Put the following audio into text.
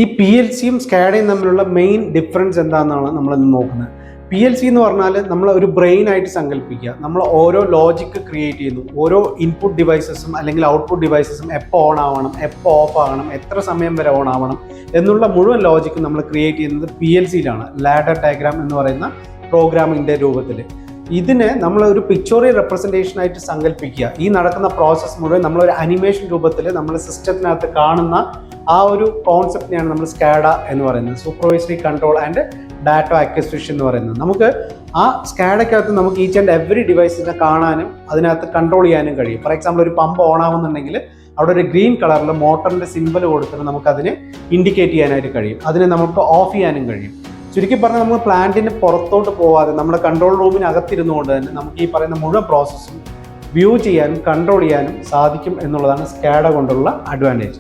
ഈ P L സിയും സ്കാഡയും തമ്മിലുള്ള മെയിൻ ഡിഫറൻസ് എന്താണെന്നാണ് നമ്മളിന്ന് നോക്കുന്നത്. പി എൽ സി എന്ന് പറഞ്ഞാൽ നമ്മൾ ഒരു ബ്രെയിൻ ആയിട്ട് സങ്കല്പിക്കുക. നമ്മൾ ഓരോ ലോജിക്ക് ക്രിയേറ്റ് ചെയ്യുന്നു. ഓരോ ഇൻപുട്ട് ഡിവൈസസും അല്ലെങ്കിൽ ഔട്ട്പുട്ട് ഡിവൈസസും എപ്പോൾ ഓൺ ആവണം, എപ്പോൾ ഓഫ് ആകണം, എത്ര സമയം വരെ ഓൺ ആവണം എന്നുള്ള മുഴുവൻ ലോജിക്ക് നമ്മൾ ക്രിയേറ്റ് ചെയ്യുന്നത് പി എൽ സിയിലാണ്. ലാഡർ ഡയഗ്രാം എന്ന് പറയുന്ന പ്രോഗ്രാമിൻ്റെ രൂപത്തിൽ. ഇതിനെ നമ്മൾ ഒരു പിക്ചോറിയൽ റെപ്രസെൻറ്റേഷൻ ആയിട്ട് സങ്കല്പിക്കുക. ഈ നടക്കുന്ന പ്രോസസ്സ് മുഴുവൻ നമ്മളൊരു അനിമേഷൻ രൂപത്തിൽ നമ്മൾ സിസ്റ്റത്തിനകത്ത് കാണുന്ന ആ ഒരു കോൺസെപ്റ്റിനെയാണ് നമ്മൾ സ്കാഡ എന്ന് പറയുന്നത്, supervisory control and data acquisition എന്ന് പറയുന്നത്. നമുക്ക് ആ സ്കാഡയ്ക്കകത്ത് നമുക്ക് ഈച്ച് ആൻഡ് എവറി ഡിവൈസിനെ കാണാനും അതിനകത്ത് കൺട്രോൾ ചെയ്യാനും കഴിയും. ഫോർ എക്സാമ്പിൾ ഒരു പമ്പ് ഓൺ ആവുന്നുണ്ടെങ്കിൽ അവിടെ ഒരു ഗ്രീൻ കളറിൽ മോട്ടറിൻ്റെ സിമ്പൽ കൊടുത്തിട്ട് നമുക്കതിനെ ഇൻഡിക്കേറ്റ് ചെയ്യാനായിട്ട് കഴിയും. അതിനെ നമുക്ക് ഓഫ് ചെയ്യാനും കഴിയും. ചുരുക്കി പറഞ്ഞാൽ നമ്മൾ പ്ലാന്റിന് പുറത്തോട്ട് പോവാതെ നമ്മുടെ കൺട്രോൾ റൂമിനകത്തിരുന്നുകൊണ്ട് തന്നെ നമുക്ക് ഈ പറയുന്ന മുഴുവൻ പ്രോസസ്സും വ്യൂ ചെയ്യാനും കൺട്രോൾ ചെയ്യാനും സാധിക്കും എന്നുള്ളതാണ് സ്കാഡ കൊണ്ടുള്ള അഡ്വാൻറ്റേജ്.